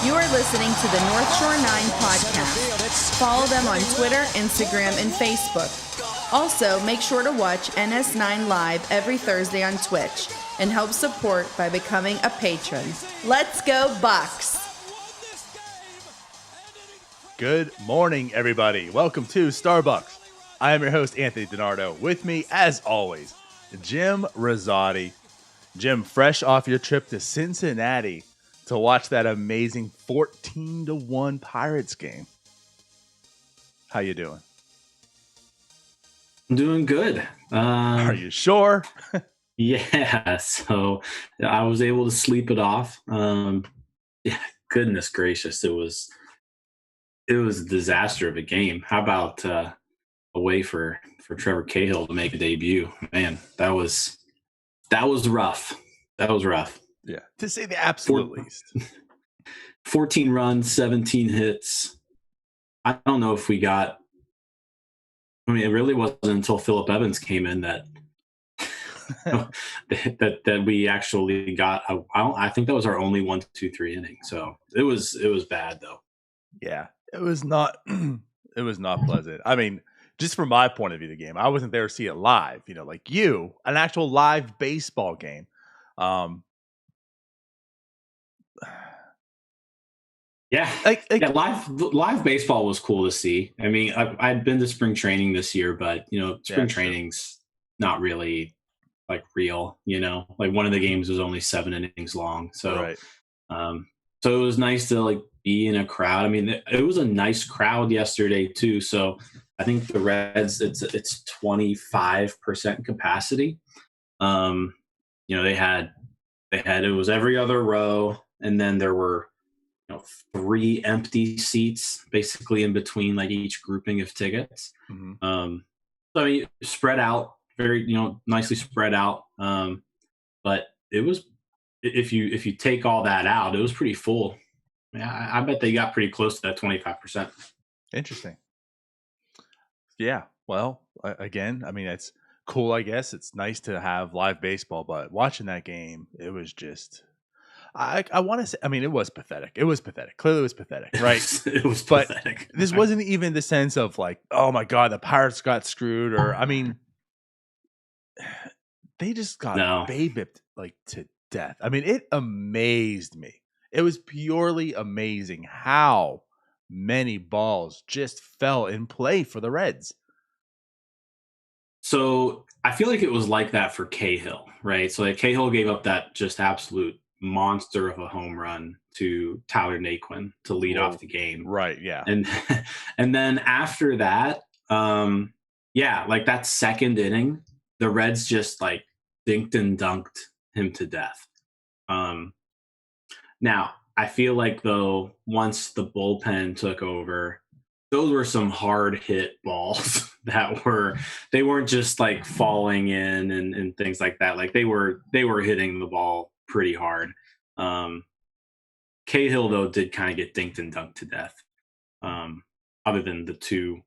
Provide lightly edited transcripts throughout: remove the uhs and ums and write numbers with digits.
You are listening to the North Shore 9 podcast. Follow them on Twitter, Instagram, and Facebook. Also, make sure to watch NS9 Live every Thursday on Twitch and help support by becoming a patron. Let's go Bucks! Good morning, everybody. Welcome to Starbucs. I am your host, Anthony DiNardo. With me, as always, Jim Rosati. Jim, fresh off your trip to Cincinnati to watch that amazing 14-1 Pirates game. How you doing? I'm doing good. Are you sure? Yeah, so I was able to sleep it off. Yeah, goodness gracious, it was a disaster of a game. How about a way for Trevor Cahill to make a debut? Man, that was rough. That was rough. Yeah, to say the absolute least. 14 runs, 17 hits. I don't know if we got. I mean, it really wasn't until Phillip Evans came in that that we actually got. I think that was our only 1, 2, 3 inning. So it was bad though. Yeah, it was not. It was not pleasant. I mean, just from my point of view, the game. I wasn't there to see it live. You know, like you, an actual live baseball game. Yeah, yeah. Live baseball was cool to see. I mean, I'd been to spring training this year, but spring training's not really like real. Like one of the games was only 7 innings long, so right. So it was nice to like be in a crowd. I mean, it was a nice crowd yesterday too. So I think the Reds, it's 25% capacity. They had it was every other row, and then there were 3 empty seats basically in between like each grouping of tickets. Mm-hmm. So I mean, spread out, very nicely spread out. But it was, if you take all that out, it was pretty full. Yeah, I bet they got pretty close to that 25%. Interesting. Yeah. Well, again, I mean, it's cool. I guess it's nice to have live baseball, but watching that game, it was just. I want to say, I mean, it was pathetic. It was pathetic. Clearly, it was pathetic, right? It was but pathetic. This wasn't even the sense of like, oh my God, the Pirates got screwed, or I mean, they just got baby-bipped like to death. I mean, it amazed me. It was purely amazing how many balls just fell in play for the Reds. So I feel like it was like that for Cahill, right? So like Cahill gave up that just absolute monster of a home run to Tyler Naquin to lead off the game. Right, yeah. And then after that, like that second inning, the Reds just like dinked and dunked him to death. Now, I feel like though once the bullpen took over, those were some hard hit balls they weren't just like falling in and things like that. Like they were hitting the ball pretty hard. Cahill though did kind of get dinked and dunked to death. Other than the 2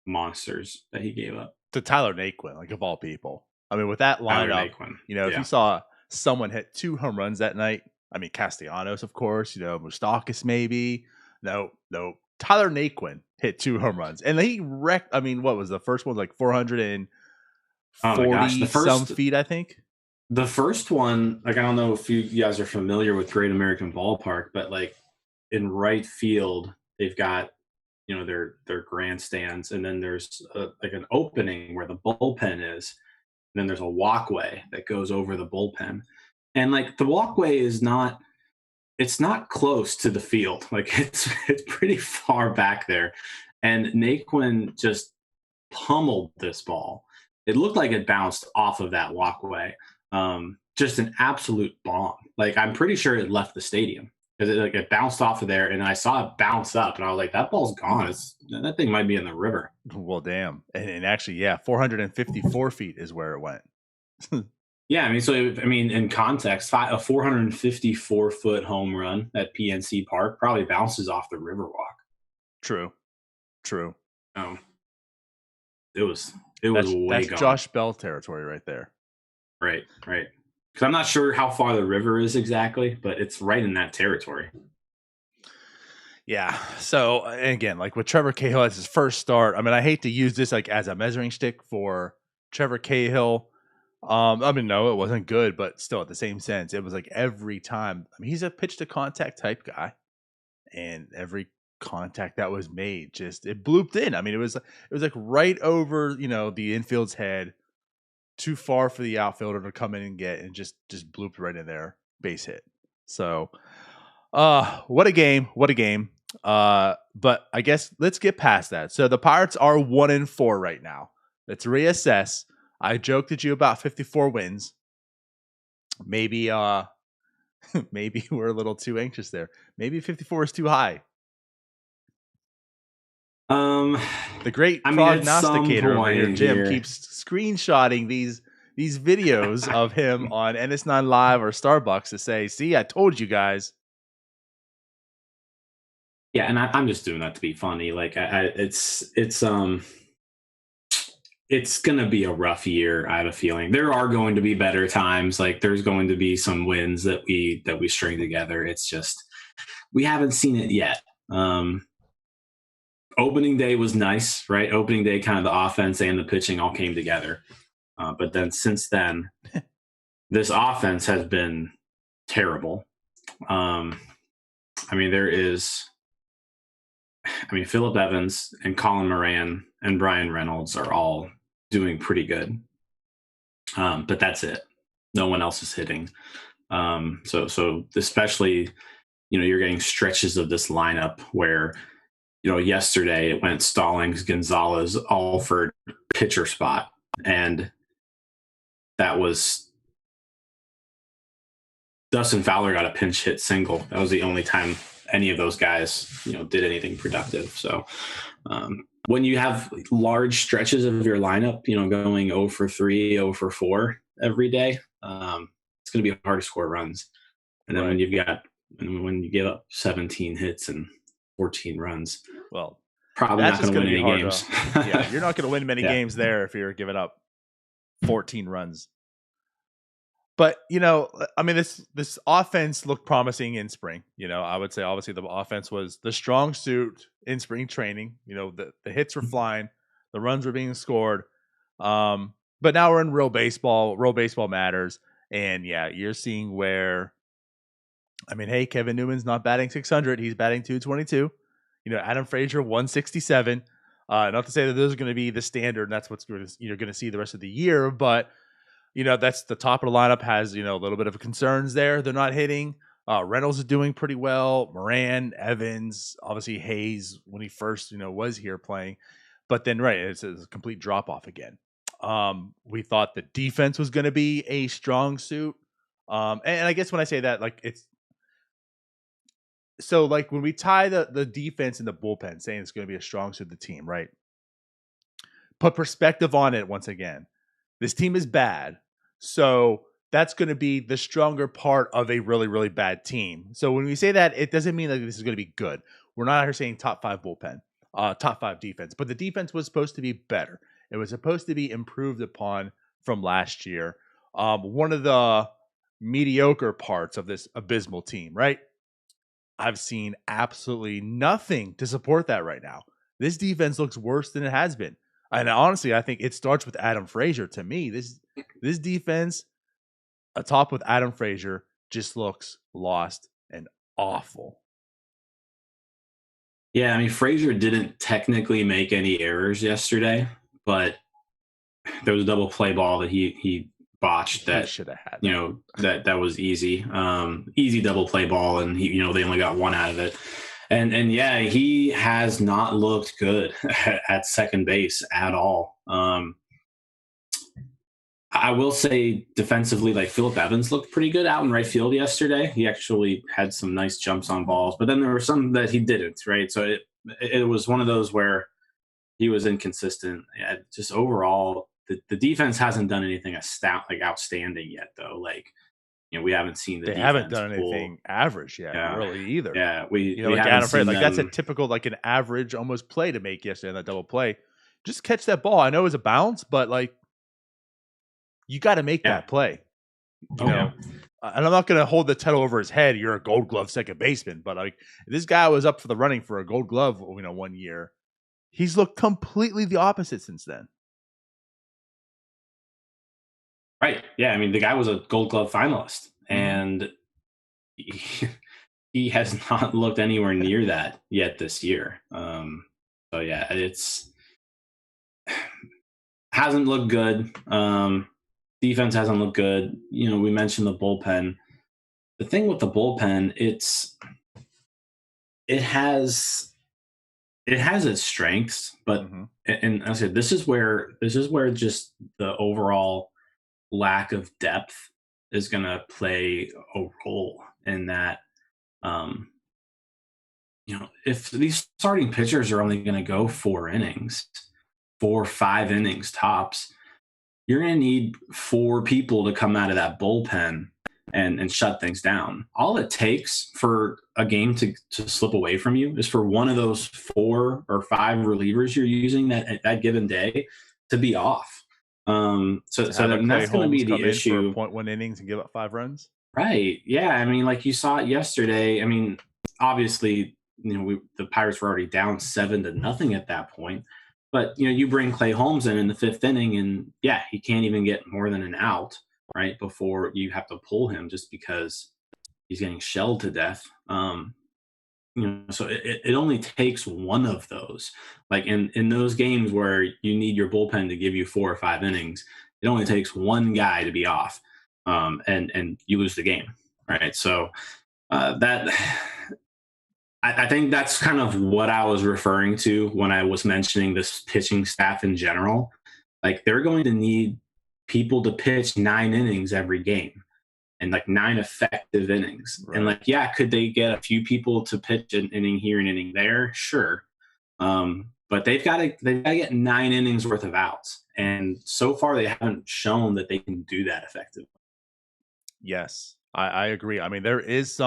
monsters that he gave up to Tyler Naquin, like of all people. I mean, with that lineup, if you saw someone hit 2 home runs that night, I mean, Castellanos, of course, Moustakas maybe. No. Tyler Naquin hit 2 home runs, and he wrecked. I mean, what was the first one? Like 440 some feet, I think. The first one, like I don't know if you guys are familiar with Great American Ballpark, but like in right field, they've got their grandstands, and then there's like an opening where the bullpen is, and then there's a walkway that goes over the bullpen, and like the walkway is not. It's not close to the field. Like it's pretty far back there. And Naquin just pummeled this ball. It looked like it bounced off of that walkway. Just an absolute bomb. Like I'm pretty sure it left the stadium because it bounced off of there, and I saw it bounce up, and I was like, that ball's gone. That thing might be in the river. Well, damn. And actually, 454 feet is where it went. Yeah, I mean, in context, a 454-foot home run at PNC Park probably bounces off the Riverwalk. True. It was way gone. Josh Bell territory right there. Right. Because I'm not sure how far the river is exactly, but it's right in that territory. Yeah. So and again, like with Trevor Cahill as his first start, I mean, I hate to use this like as a measuring stick for Trevor Cahill. I mean, no, it wasn't good, but still at the same sense, it was like every time. I mean, he's a pitch to contact type guy, and every contact that was made just it blooped in. I mean, it was like right over, the infield's head, too far for the outfielder to come in and get, and just blooped right in there, base hit. So, what a game. What a game. But I guess let's get past that. So the Pirates are 1-4 right now. Let's reassess. I joked at you about 54 wins. Maybe maybe we're a little too anxious there. Maybe 54 is too high. The great prognosticator over here, Jim, keeps screenshotting these videos of him on NS9 Live or Starbucks to say, "See, I told you guys." Yeah, and I'm just doing that to be funny. Like, it's gonna be a rough year. I have a feeling there are going to be better times. Like, there's going to be some wins that we string together. It's just we haven't seen it yet. Opening day was nice, right? Opening day, kind of the offense and the pitching all came together. But then since then, this offense has been terrible. I mean, Phillip Evans and Colin Moran and Brian Reynolds are all doing pretty good. But that's it. No one else is hitting. So especially, you're getting stretches of this lineup where, yesterday it went Stallings, Gonzalez, Alford, pitcher spot. And that was Dustin Fowler got a pinch hit single. That was the only time any of those guys, did anything productive. So when you have large stretches of your lineup, going 0 for 3, 0 for 4 every day, it's going to be hard to score runs. And then when you give up 17 hits and 14 runs, well, probably not going to win any games. Yeah, you're not going to win many games there if you're giving up 14 runs. But, this offense looked promising in spring. I would say obviously the offense was the strong suit in spring training. The hits were flying, the runs were being scored. But now we're in real baseball. Real baseball matters. And yeah, you're seeing where, hey, Kevin Newman's not batting 600. He's batting 222. Adam Frazier 167. Not to say that those are going to be the standard, and that's what you're going to see the rest of the year. But that's the top of the lineup has a little bit of concerns there. They're not hitting. Reynolds is doing pretty well. Moran, Evans, obviously Hayes when he first was here playing, but then it's a complete drop off again. We thought the defense was going to be a strong suit, and I guess when I say that, like it's. So, like, when we tie the defense and the bullpen, saying it's going to be a strong suit of the team, right? Put perspective on it once again. This team is bad. So, that's going to be the stronger part of a really, really bad team. So, when we say that, it doesn't mean that this is going to be good. We're not out here saying top 5 bullpen, top 5 defense. But the defense was supposed to be better. It was supposed to be improved upon from last year. One of the mediocre parts of this abysmal team, right? I've seen absolutely nothing to support that right now. This defense looks worse than it has been. And honestly, I think it starts with Adam Frazier. To me, this defense, atop with Adam Frazier, just looks lost and awful. Yeah, Frazier didn't technically make any errors yesterday, but there was a double play ball that he botched that should have had. That was easy double play ball, and they only got one out of it. And yeah, he has not looked good at second base at all. I will say defensively, like Phillip Evans looked pretty good out in right field yesterday. He actually had some nice jumps on balls, but then there were some that he didn't, right? So it was one of those where he was inconsistent. Yeah, just overall, the defense hasn't done anything outstanding yet, though. Like, we haven't seen they haven't done anything average yet, really either. Yeah, we like Adam Frazier, like that's a typical like an average almost play to make yesterday in that double play. Just catch that ball. I know it was a bounce, but like you got to make that play. You know, and I'm not going to hold the title over his head. You're a Gold Glove second baseman, but like this guy was up for the running for a Gold Glove, 1 year. He's looked completely the opposite since then. Right. Yeah. I mean, the guy was a Gold Glove finalist, and he has not looked anywhere near that yet this year. So yeah, it's hasn't looked good. Defense hasn't looked good. We mentioned the bullpen. The thing with the bullpen, it has its strengths, but and I said this is where just the overall lack of depth is going to play a role in that. If these starting pitchers are only going to go 4 innings, 4 or 5 innings tops, you're going to need 4 people to come out of that bullpen and shut things down. All it takes for a game to slip away from you is for one of those 4 or 5 relievers you're using that given day to be off. So that's going to be the issue. 0.1 innings and give up 5 runs. Right. Yeah. I mean, like you saw it yesterday. I mean, obviously, the Pirates were already down 7-0 at that point. But, you bring Clay Holmes in the 5th inning, and yeah, he can't even get more than an out, right, before you have to pull him just because he's getting shelled to death. So it only takes one of those. Like in those games where you need your bullpen to give you 4 or 5 innings, it only takes one guy to be off, and you lose the game, right? So that I think that's kind of what I was referring to when I was mentioning this pitching staff in general. Like they're going to need people to pitch 9 innings every game. And like 9 effective innings. Right. And like, yeah, could they get a few people to pitch an inning here and inning there? Sure. But they've got to get 9 innings worth of outs. And so far they haven't shown that they can do that effectively. Yes, I agree. I mean, there is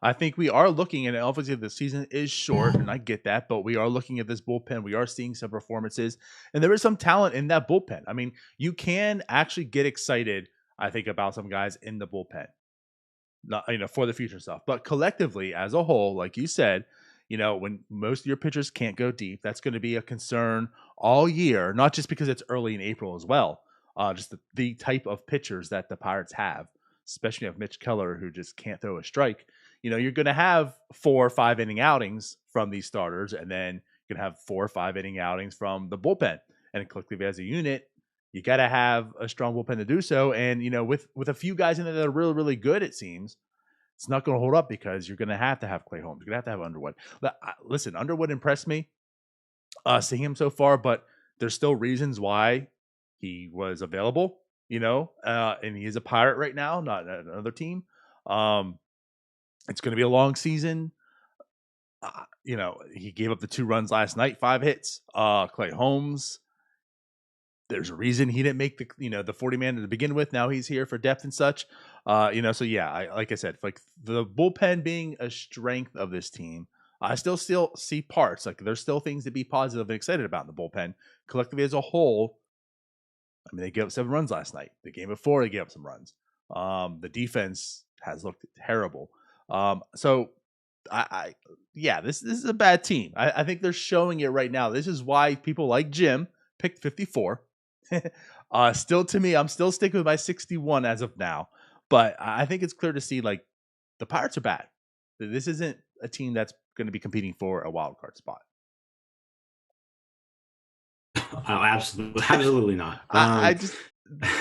I think we are looking at it. Obviously the season is short and I get that, but we are looking at this bullpen. We are seeing some performances and there is some talent in that bullpen. I mean, you can actually get excited, I think, about some guys in the bullpen, not, for the future stuff. But collectively, as a whole, like you said, when most of your pitchers can't go deep, that's going to be a concern all year, not just because it's early in April as well. Just the type of pitchers that the Pirates have, especially of Mitch Keller, who just can't throw a strike. You're going to have 4 or 5 inning outings from these starters, and then you're going to have 4 or 5 inning outings from the bullpen. And collectively as a unit, you got to have a strong bullpen to do so. And, with a few guys in there that are really, really good, it seems, it's not going to hold up because you're going to have Clay Holmes. You're going to have Underwood. Listen, Underwood impressed me seeing him so far, but there's still reasons why he was available, and he is a Pirate right now, not another team. It's going to be a long season. He gave up the 2 runs last night, 5 hits. Clay Holmes, there's a reason he didn't make the 40 man to begin with. Now he's here for depth and such. So yeah, like I said, like the bullpen being a strength of this team, I still see parts. Like there's still things to be positive and excited about in the bullpen. Collectively as a whole, I mean, they gave up 7 runs last night. The game before they gave up some runs. The defense has looked terrible. So this is a bad team. I think they're showing it right now. This is why people like Jim picked 54. Still, to me, I'm still sticking with my 61 as of now. But I think it's clear to see, like, the Pirates are bad. This isn't a team that's going to be competing for a wild card spot. Oh, absolutely not.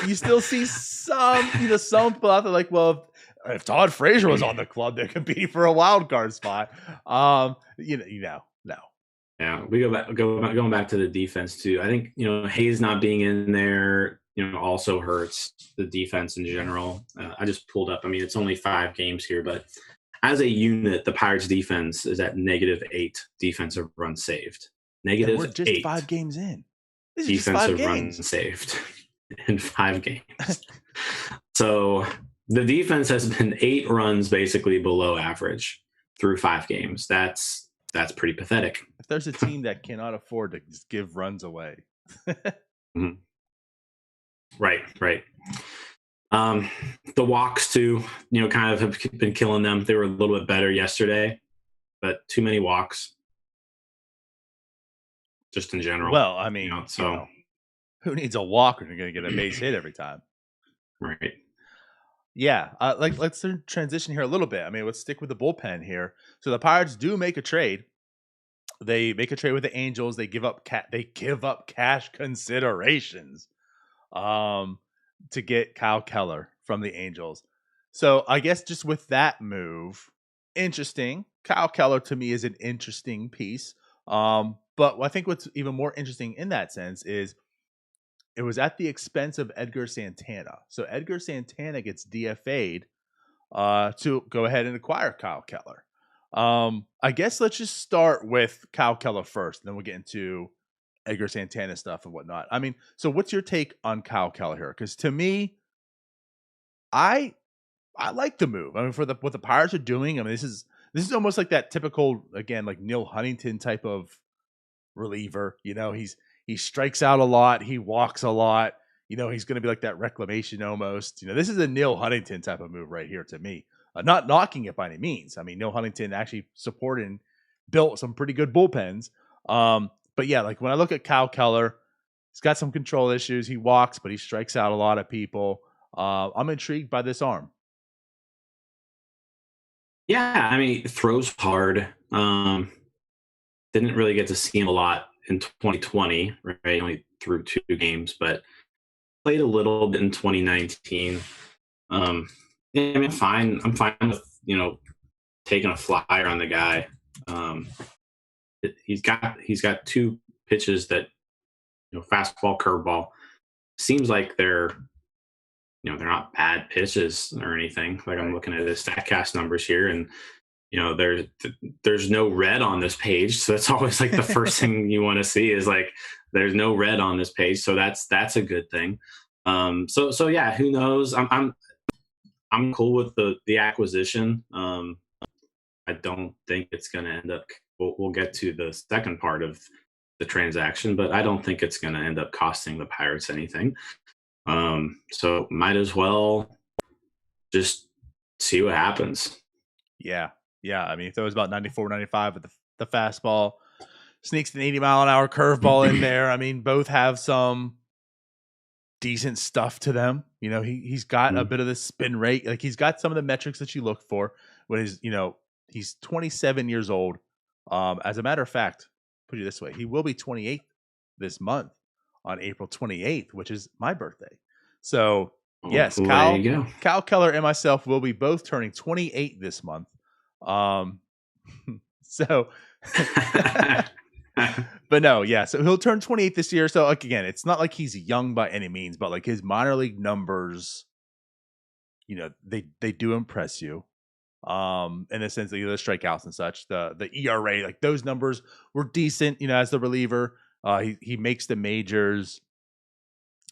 You still see some people out there like, well, if Todd Frazier was on the club, they're competing for a wild card spot. No. Yeah, we going back to the defense too. I think Hayes not being in there, also hurts the defense in general. I just pulled up. I mean, it's only 5 games here, but as a unit, the Pirates defense is at -8 defensive runs saved. -8. We're just 5 games in. This is defensive runs saved in 5 games. So the defense has been 8 runs basically below average through 5 games. That's pretty pathetic. If there's a team that cannot afford to just give runs away. Mm-hmm. Right. The walks too, kind of have been killing them. They were a little bit better yesterday, but too many walks, just in general. Well, I mean, who needs a walk when you're going to get a base hit every time? Right. Yeah, let's transition here a little bit. I mean, let's stick with the bullpen here. So the Pirates do make a trade. They make a trade with the Angels. They give up cash considerations, to get Kyle Keller from the Angels. So I guess just with that move, interesting. Kyle Keller to me is an interesting piece. But I think what's even more interesting in that sense is it was at the expense of Edgar Santana. So Edgar Santana gets DFA'd to go ahead and acquire Kyle Keller. I guess let's just start with Kyle Keller first, and then we'll get into Edgar Santana stuff and whatnot. I mean, so what's your take on Kyle Keller here? Because to me, I like the move. I mean, for what the Pirates are doing, I mean, this is almost like that typical, again, like Neil Huntington type of reliever. He strikes out a lot, he walks a lot. He's going to be like that reclamation almost. This is a Neil Huntington type of move right here to me. Not knocking it by any means. I mean, Neil Huntington actually supported and built some pretty good bullpens. But yeah, like when I look at Kyle Keller, he's got some control issues. He walks, but he strikes out a lot of people. I'm intrigued by this arm. Yeah, I mean, throws hard. Didn't really get to see him a lot in 2020, right? Only threw 2 games, but played a little bit in 2019. Yeah, I mean, I'm fine with taking a flyer on the guy. He's got 2 pitches that fastball, curveball. Seems like they're not bad pitches or anything. Like I'm looking at his StatCast numbers here, and there's no red on this page, so that's always like the first thing you want to see is like there's no red on this page, so that's a good thing. So yeah, who knows? I'm cool with the acquisition. I don't think it's going to end up. We'll get to the second part of the transaction, but I don't think it's going to end up costing the Pirates anything. So might as well just see what happens. Yeah. I mean, if it was about 94, 95 with the fastball, sneaks an 80-mile-an-hour curveball in there. I mean, both have some decent stuff to them. He's got a bit of the spin rate. Like he's got some of the metrics that you look for when he's 27 years old. As a matter of fact, put it this way, he will be 28 this month on April 28th, which is my birthday. So yes, Kyle Keller and myself will be both turning 28 this month. So but no, yeah. So he'll turn 28 this year. So like again, it's not like he's young by any means, but like his minor league numbers, they do impress you. In a sense that the strikeouts and such, the ERA, like those numbers were decent, as the reliever. He makes the majors.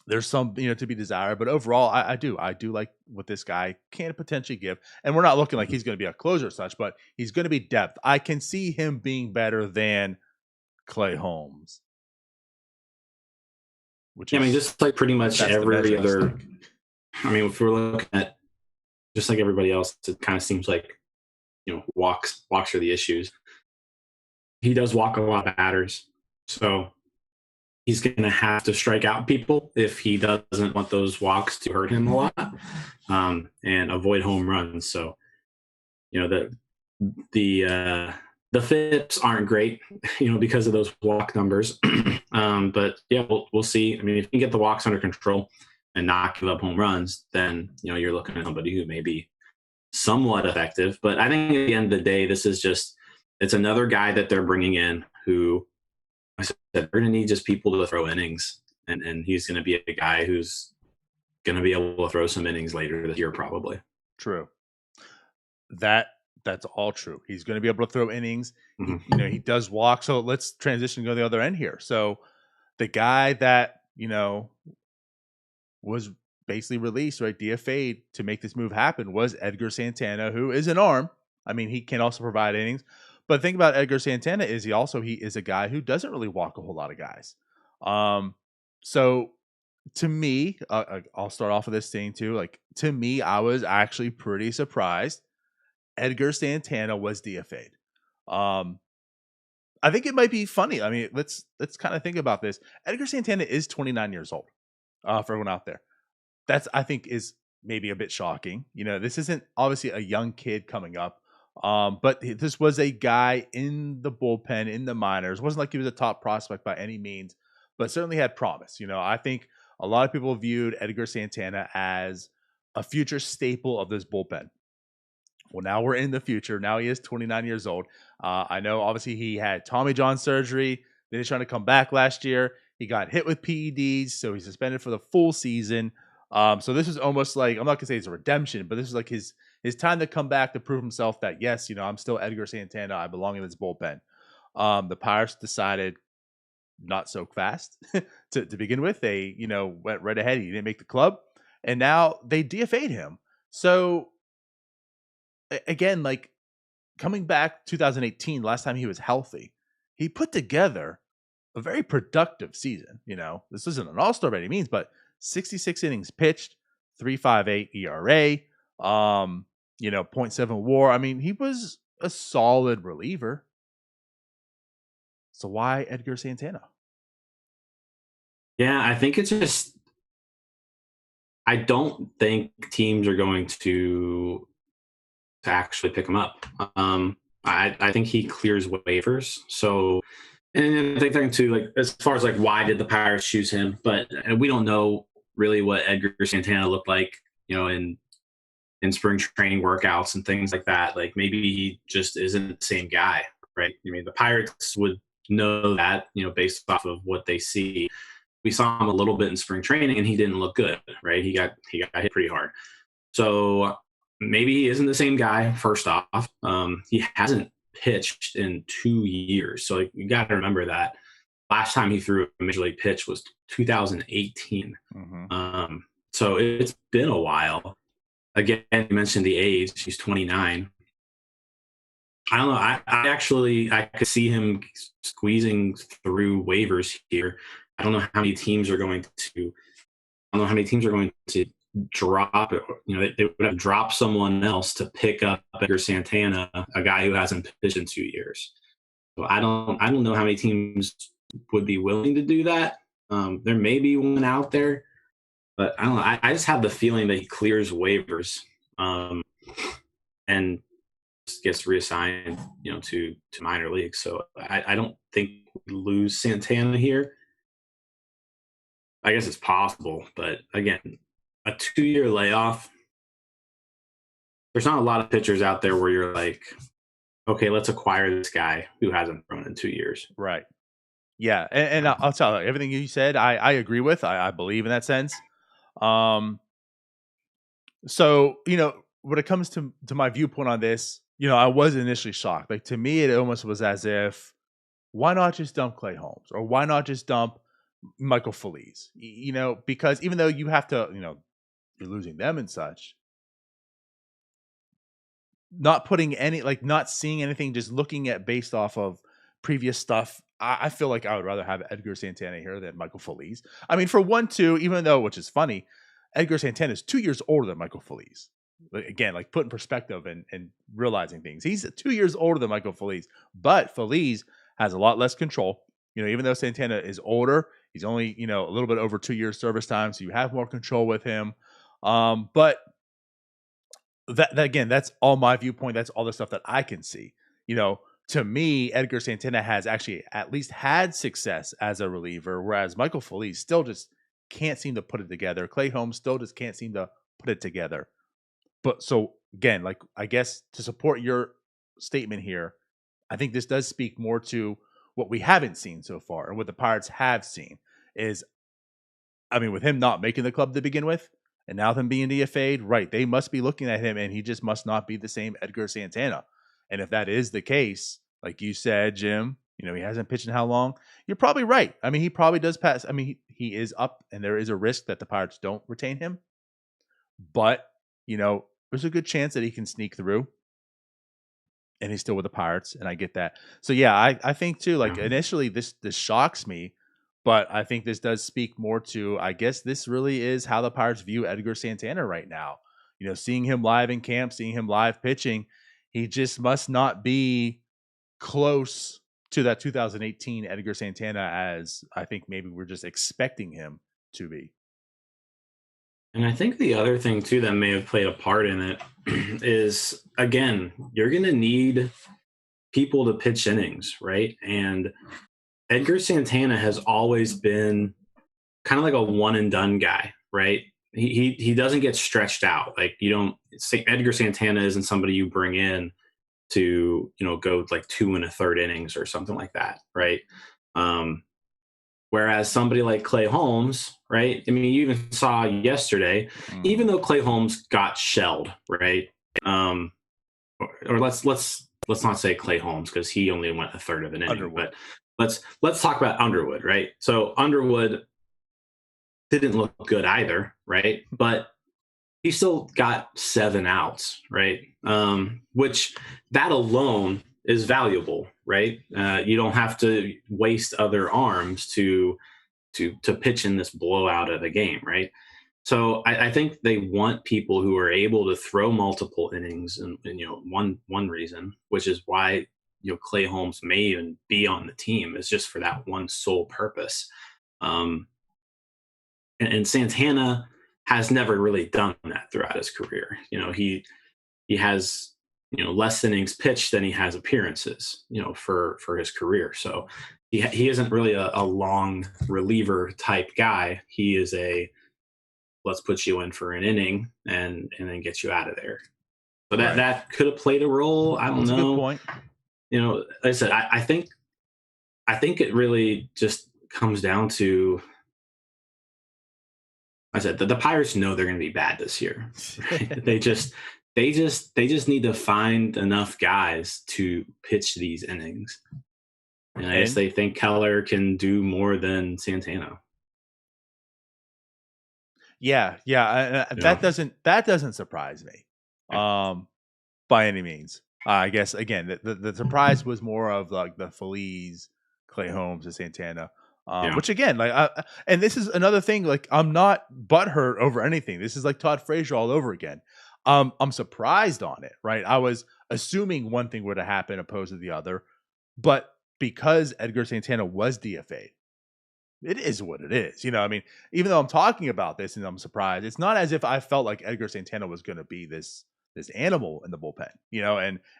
There's some, to be desired, but overall, I do like what this guy can potentially give. And we're not looking like he's going to be a closer or such, but he's going to be depth. I can see him being better than Clay Holmes. I mean, just like pretty much every other. I mean, if we're looking at just like everybody else, it kind of seems like walks are the issues. He does walk a lot of batters, so he's going to have to strike out people if he doesn't want those walks to hurt him a lot, and avoid home runs. So, the FIPs aren't great, because of those walk numbers. But yeah, we'll see. I mean, if you can get the walks under control and not give up home runs, then you're looking at somebody who may be somewhat effective. But I think at the end of the day, it's another guy that they're bringing in who, I said, they're going to need just people to throw innings, and he's going to be a guy who's going to be able to throw some innings later this year, probably. True. That's all true. He's going to be able to throw innings. Mm-hmm. He does walk. So let's transition and go to the other end here. So the guy that was basically released, right, DFA'd to make this move happen was Edgar Santana, who is an arm. I mean, he can also provide innings. But the thing about Edgar Santana is he is a guy who doesn't really walk a whole lot of guys. So to me, I'll start off with this thing too. Like, to me, I was actually pretty surprised Edgar Santana was DFA'd. Um, I think it might be funny. I mean, let's kind of think about this. Edgar Santana is 29 years old. For everyone out there, that's, I think, is maybe a bit shocking. You know, this isn't obviously a young kid coming up. But this was a guy in the bullpen in the minors. It wasn't like he was a top prospect by any means, but certainly had promise. You know, I think a lot of people viewed Edgar Santana as a future staple of this bullpen. Well, now we're in the future. Now he is 29 years old. I know, obviously, he had Tommy John surgery. Then he's trying to come back last year. He got hit with PEDs, so he's suspended for the full season. So this is almost like, I'm not gonna say it's a redemption, but this is like his time to come back to prove himself that, yes, you know, I'm still Edgar Santana. I belong in this bullpen. The Pirates decided not so fast to begin with. They, you know, went right ahead. He didn't make the club, and now they DFA'd him. So again, like, coming back 2018, last time he was healthy, he put together a very productive season. You know, this isn't an all-star by any means, but 66 innings pitched, 3.58 ERA, you know, .7 WAR. I mean, he was a solid reliever. So why Edgar Santana? Yeah, I think it's just, I don't think teams are going to actually pick him up. I think he clears waivers. So, and I think thing too, like, as far as like why did the Pirates choose him, but we don't know really what Edgar Santana looked like, you know, in spring training workouts and things like that. Like, maybe he just isn't the same guy, right? I mean, the Pirates would know that, you know, based off of what they see. We saw him a little bit in spring training and he didn't look good, right? He got hit pretty hard. So maybe he isn't the same guy, first off. He hasn't pitched in 2 years. So, like, you got to remember that last time he threw a major league pitch was 2018. So it's been a while. Again, you mentioned the age. He's 29. I don't know. I could see him squeezing through waivers here. I don't know how many teams are going to. I don't know how many teams are going to drop it. You know, they would have dropped someone else to pick up Edgar Santana, a guy who hasn't pitched in 2 years. So I don't know how many teams would be willing to do that. There may be one out there, but I don't know. I just have the feeling that he clears waivers, and gets reassigned, you know, to minor leagues. So I don't think we lose Santana here. I guess it's possible, but again, a 2-year layoff. There's not a lot of pitchers out there where you're like, okay, let's acquire this guy who hasn't thrown in 2 years. Right. Yeah, and I'll tell you, everything you said, I agree with. I believe in that sense. So, you know, when it comes to my viewpoint on this, you know, I was initially shocked. Like, to me, it almost was as if, why not just dump Clay Holmes, or why not just dump Michael Feliz? You know, because even though you have to, you know, you're losing them and such, not putting any, like, not seeing anything, just looking at based off of previous stuff, I feel like I would rather have Edgar Santana here than Michael Feliz. I mean, for 1-2, even though, which is funny, Edgar Santana is 2 years older than Michael Feliz. Again, like, put in perspective and realizing things. He's 2 years older than Michael Feliz, but Feliz has a lot less control. You know, even though Santana is older, he's only, you know, a little bit over 2 years service time, so you have more control with him. But that again, that's all my viewpoint. That's all the stuff that I can see. You know, to me, Edgar Santana has actually at least had success as a reliever, whereas Michael Feliz still just can't seem to put it together. Clay Holmes still just can't seem to put it together. But so again, like, I guess to support your statement here, I think this does speak more to what we haven't seen so far, and what the Pirates have seen is, I mean, with him not making the club to begin with, and now them being DFA'd, right, they must be looking at him, and he just must not be the same Edgar Santana. And if that is the case, like you said, Jim, you know, he hasn't pitched in how long? You're probably right. I mean, he probably does pass. I mean, he is up, and there is a risk that the Pirates don't retain him. But, you know, there's a good chance that he can sneak through, and he's still with the Pirates, and I get that. So yeah, I think too, like, initially this shocks me, But I think this does speak more to, I guess this really is how the Pirates view Edgar Santana right now. Seeing him live in camp, seeing him live pitching, he just must not be close to that 2018 Edgar Santana as I think maybe we're just expecting him to be. And I think the other thing too that may have played a part in it is, again, you're going to need people to pitch innings, right? And Edgar Santana has always been kind of like a one and done guy, right? He doesn't get stretched out. Like, you don't say Edgar Santana isn't somebody you bring in to, go like 2 1/3 innings or something like that, right? Whereas somebody like Clay Holmes, right? I mean, you even saw yesterday, even though Clay Holmes got shelled, right? Or let's not say Clay Holmes because he only went 1/3 of an inning. Underwood. But let's talk about Underwood, right? So Underwood didn't look good either, right? But he still got 7 outs, right? Which that alone is valuable, right? You don't have to waste other arms to pitch in this blowout of a game, right? So I think they want people who are able to throw multiple innings, and one reason, which is why Clay Holmes may even be on the team, is just for that one sole purpose. And Santana has never really done that throughout his career. He has less innings pitched than he has appearances, for his career. So he isn't really a long reliever type guy. He is a let's put you in for an inning and then get you out of there. So that could have played a role. I don't know. That's a good point. Like I said, I think it really just comes down to, I said the Pirates know they're going to be bad this year. They just need to find enough guys to pitch these innings. And I guess they think Keller can do more than Santana. Yeah. That doesn't surprise me, by any means. I guess again, the surprise was more of like the Feliz, Clay Holmes, and Santana. Which again, and this is another thing. Like, I'm not butthurt over anything. This is like Todd Frazier all over again. I'm surprised on it, right? I was assuming one thing would have happened opposed to the other, but because Edgar Santana was DFA'd, it is what it is. I mean, even though I'm talking about this and I'm surprised, it's not as if I felt like Edgar Santana was going to be this animal in the bullpen,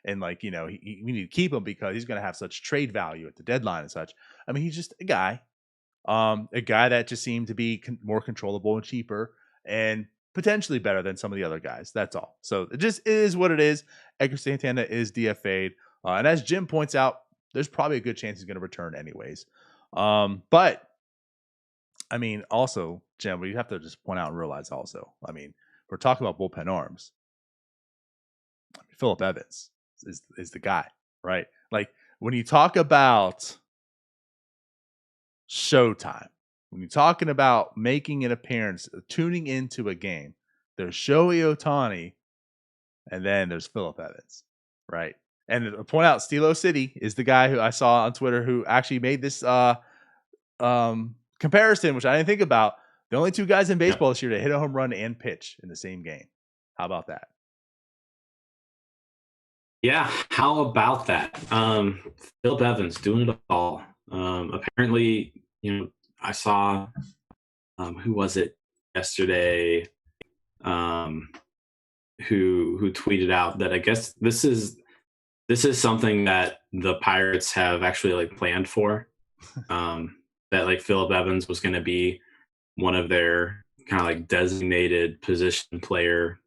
and like, we need to keep him because he's going to have such trade value at the deadline and such. I mean, he's just a guy that just seemed to be more controllable and cheaper and potentially better than some of the other guys. That's all. So it just is what it is. Edgar Santana is DFA'd. And as Jim points out, there's probably a good chance he's going to return anyways. But I mean, also, Jim, we have to just point out and realize also, I mean, we're talking about bullpen arms. I mean, Phillip Evans is the guy, right? Like, when you talk about showtime, when you're talking about making an appearance, tuning into a game, there's Shohei Ohtani, and then there's Phillip Evans, right? And to point out, Stilo City is the guy who I saw on Twitter who actually made this comparison, which I didn't think about. The only 2 guys in baseball this year to hit a home run and pitch in the same game. How about that? Yeah, how about that? Phillip Evans doing it all. Apparently, I saw who was it yesterday who tweeted out that I guess this is something that the Pirates have actually like planned for. That like Phillip Evans was going to be one of their kind of like designated position player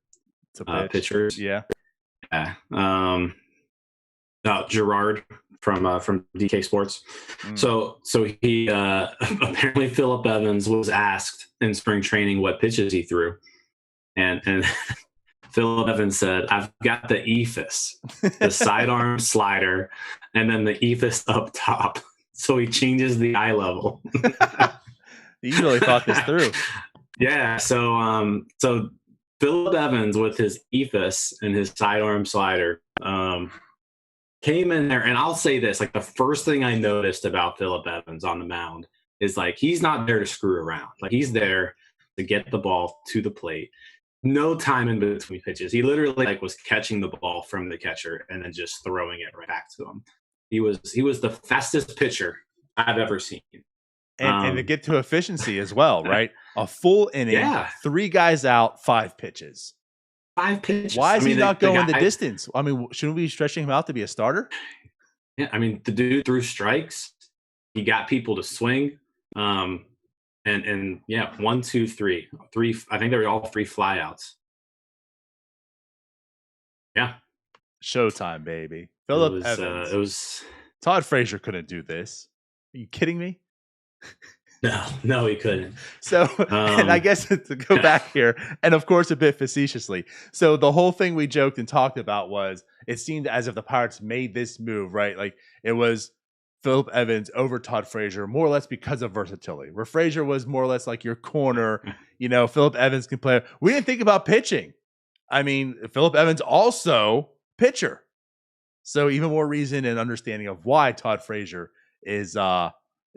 pitchers. Yeah. Gerard from DK Sports. So he apparently Phillip Evans was asked in spring training what pitches he threw, and Phillip Evans said, "I've got the ephus, the sidearm slider, and then the ephus up top." So he changes the eye level. He really thought this through. Yeah. So Phillip Evans with his ephus and his sidearm slider came in there, and I'll say this: like, the first thing I noticed about Phillip Evans on the mound is like he's not there to screw around. Like he's there to get the ball to the plate. No time in between pitches. He literally like was catching the ball from the catcher and then just throwing it right back to him. He was the fastest pitcher I've ever seen. And to get to efficiency as well, right? A full inning, 3 guys out, 5 pitches. 5 pitches. Why is he not going the distance? I mean, shouldn't we be stretching him out to be a starter? Yeah, I mean, the dude threw strikes. He got people to swing. And 1, 2, 3. I think they were all 3 flyouts. Yeah. Showtime, baby. Phillip Evans. Todd Frazier couldn't do this. Are you kidding me? No, he couldn't. So, and I guess to go back here, and of course, a bit facetiously. So the whole thing we joked and talked about was it seemed as if the Pirates made this move, right? Like it was Phillip Evans over Todd Frazier, more or less because of versatility. Where Frazier was more or less like your corner, Phillip Evans can play. We didn't think about pitching. I mean, Phillip Evans also pitcher. So even more reason and understanding of why Todd Frazier is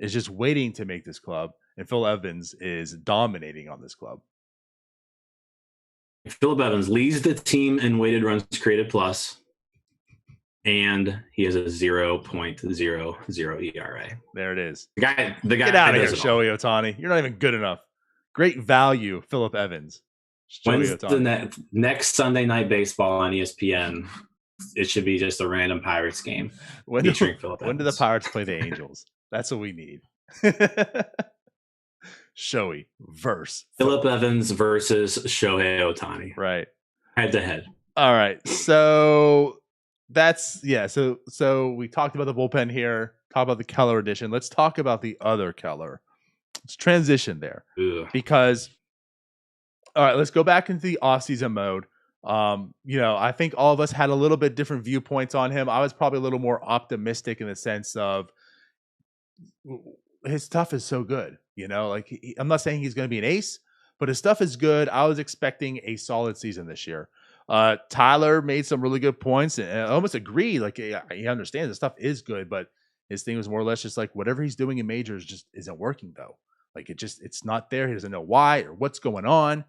just waiting to make this club, and Phil Evans is dominating on this club. Phillip Evans leads the team in weighted runs created plus, and he has a 0.00 ERA. There it is. The guy. Get out of here, Shohei Ohtani. You're not even good enough. Great value, Phillip Evans. When's the next Sunday Night Baseball on ESPN? It should be just a random Pirates game. When do the Pirates play the Angels? That's what we need. Shohei versus Phillip Evans versus Shohei Ohtani. Right. Head to head. All right. So that's So we talked about the bullpen here. Talk about the Keller edition. Let's talk about the other Keller. Let's transition there. Ugh. Because all right, let's go back into the offseason mode. I think all of us had a little bit different viewpoints on him. I was probably a little more optimistic in the sense of his stuff is so good. I'm not saying he's going to be an ace, but his stuff is good. I was expecting a solid season this year. Tyler made some really good points, and I almost agree. Like he understands the stuff is good, but his thing was more or less just like whatever he's doing in majors just isn't working though. Like it's not there. He doesn't know why or what's going on.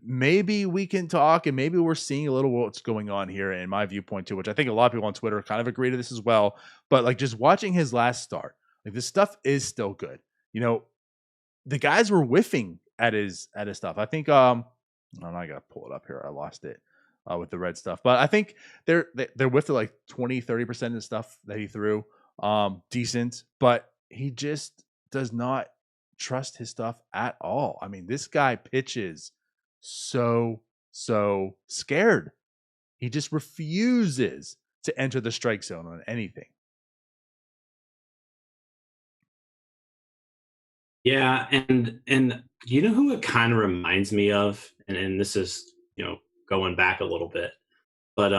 Maybe we can talk, and maybe we're seeing a little what's going on here in my viewpoint too, which I think a lot of people on Twitter kind of agree to this as well. But like just watching his last start, like this stuff is still good. The guys were whiffing at his stuff. I think I gotta pull it up here. I lost it with the red stuff, but I think they're whiffed at like 20-30% of the stuff that he threw. Decent, but he just does not trust his stuff at all. I mean, this guy pitches so scared. He just refuses to enter the strike zone on anything. Yeah, and you know who it kind of reminds me of, and this is going back a little bit, but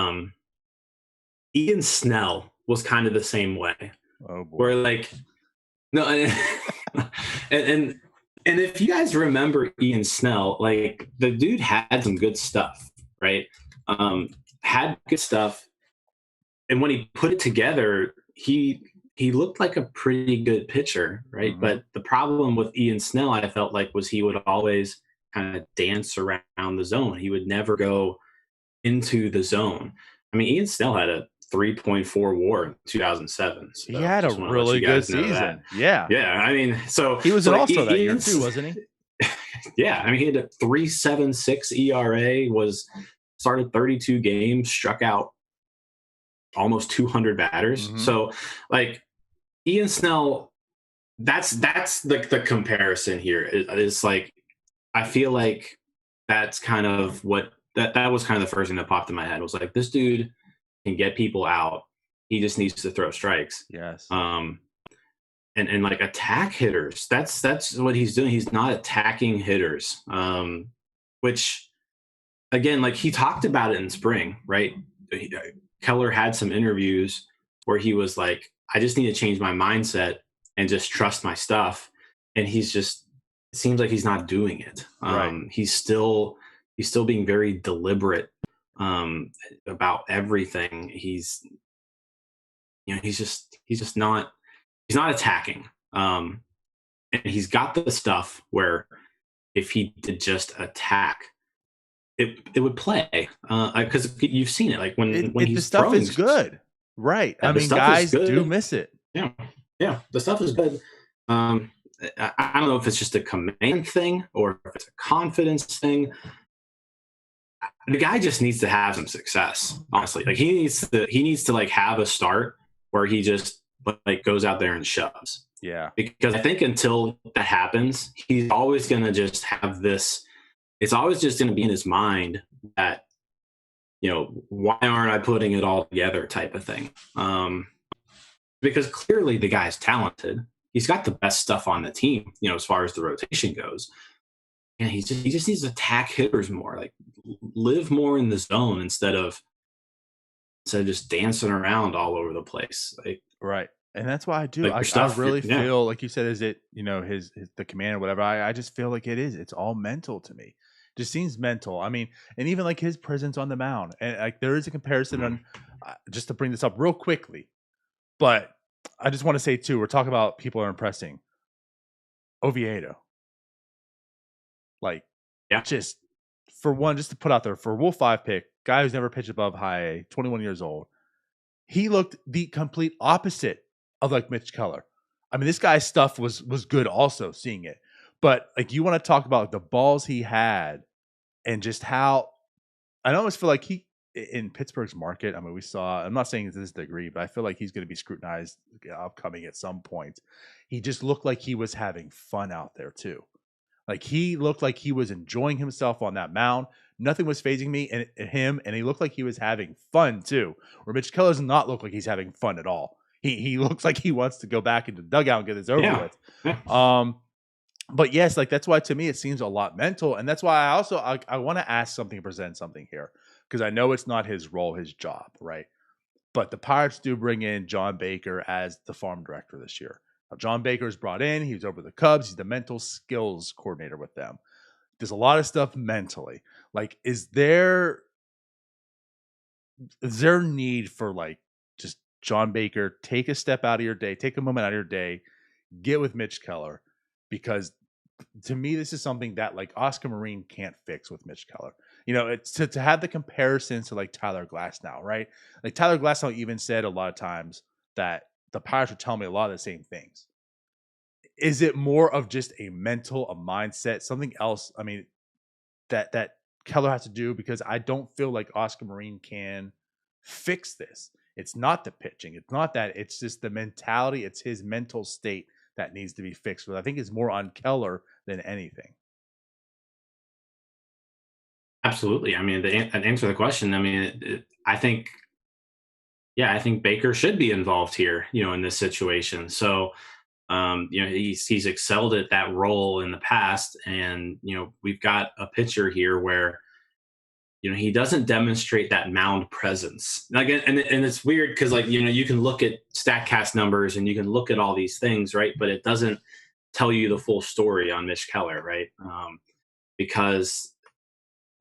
Ian Snell was kind of the same way. Oh boy. Where like no, and if you guys remember Ian Snell, like the dude had some good stuff, right? Had good stuff, and when he put it together, he looked like a pretty good pitcher, right? Mm-hmm. But the problem with Ian Snell, I felt like, was he would always kind of dance around the zone. He would never go into the zone. I mean, Ian Snell had a 3.4 WAR in 2007. So he had a really good season. Yeah. I mean, so he was also that year too, wasn't he? Yeah. I mean, he had a 3.76 ERA, started 32 games, struck out almost 200 batters. Mm-hmm. So like Ian Snell, that's the comparison here. It's like, I feel like that's kind of what that was kind of the first thing that popped in my head, was like, this dude can get people out. He just needs to throw strikes. Yes. And like attack hitters. That's what he's doing. He's not attacking hitters. Which again, like he talked about it in spring, right? Keller had some interviews where he was like, I just need to change my mindset and just trust my stuff. And it seems like he's not doing it. Right. He's still being very deliberate about everything. He's not attacking. And he's got the stuff where if he did just attack, it would play. Because you've seen it, like when The he's stuff throwing, is good, right? yeah, I the mean, stuff is guys good. do miss it. Yeah, yeah, the stuff is good. I don't know if it's just a command thing or if it's a confidence thing. The guy just needs to have some success, honestly. Like he needs to like have a start where he just like goes out there and shoves. Yeah. Because I think until that happens, he's always going to just have this. It's always just going to be in his mind that, why aren't I putting it all together type of thing. Because clearly the guy's talented. He's got the best stuff on the team, as far as the rotation goes. And he just needs to attack hitters more, like live more in the zone instead of just dancing around all over the place. Like, right. And that's why I do. like I really feel like you said, is it, his the command or whatever. I just feel like it is. It's all mental to me. Just seems mental. I mean, and even like his presence on the mound. And like there is a comparison on, just to bring this up real quickly. But I just want to say too, we're talking about people are impressing. Oviedo. Like, just for one, just to put out there for Rule 5 pick, guy who's never pitched above high A, 21 years old. He looked the complete opposite of like Mitch Keller. I mean, this guy's stuff was good also, seeing it. But like, you want to talk about the balls he had and just how I almost feel like he in Pittsburgh's market. I mean, we saw, I'm not saying to this degree, but I feel like he's going to be scrutinized upcoming at some point. He just looked like he was having fun out there too. Like he looked like he was enjoying himself on that mound. Nothing was phasing me and him, and he looked like he was having fun too. Where Mitch Keller does not look like he's having fun at all. He looks like he wants to go back into the dugout and get this over with. Yeah. But yes, like that's why to me it seems a lot mental, and that's why I want to ask something, present something here, because I know it's not his role, his job, right? But the Pirates do bring in John Baker as the farm director this year. Now, John Baker is brought in. He's over the Cubs. He's the mental skills coordinator with them. There's a lot of stuff mentally. Like, is there need for like just John Baker, take a step out of your day, take a moment out of your day, get with Mitch Keller, because to me, this is something that like Oscar Marine can't fix with Mitch Keller. It's to have the comparisons to like Tyler Glasnow, right? Like Tyler Glasnow even said a lot of times that the Pirates are telling me a lot of the same things. Is it more of just a mental, a mindset, something else? I mean, that Keller has to do, because I don't feel like Oscar Marine can fix this. It's not the pitching. It's not that. It's just the mentality. It's his mental state that needs to be fixed. But I think it's more on Keller than anything. Absolutely. I mean, and answer the question. I mean, I think Baker should be involved here, in this situation. So, he's excelled at that role in the past, and we've got a pitcher here where he doesn't demonstrate that mound presence. Again, and it's weird because like you can look at StatCast numbers and you can look at all these things, right? But it doesn't tell you the full story on Mitch Keller, right? Because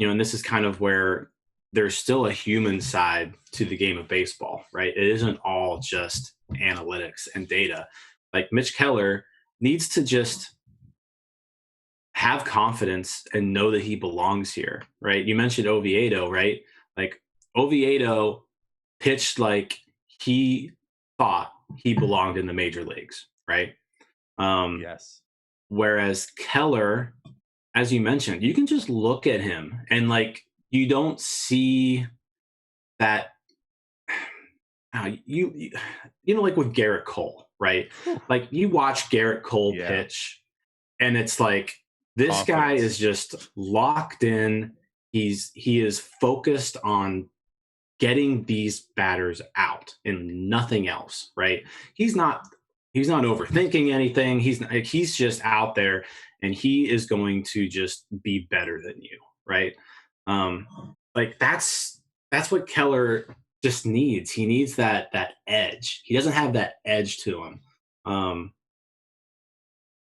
and this is kind of where there's still a human side to the game of baseball, right? It isn't all just analytics and data. Like Mitch Keller needs to just have confidence and know that he belongs here, right? You mentioned Oviedo, right? Like Oviedo pitched like he thought he belonged in the major leagues, right? Yes. Whereas Keller, as you mentioned, you can just look at him and like you don't see that. You like with Garrett Cole, right? Like you watch Garrett Cole pitch, and it's like this guy is just locked in. He is focused on getting these batters out and nothing else, right? He's not overthinking anything. He's just out there, and he is going to just be better than you, right? Like that's what Keller just needs. He needs that edge. He doesn't have that edge to him.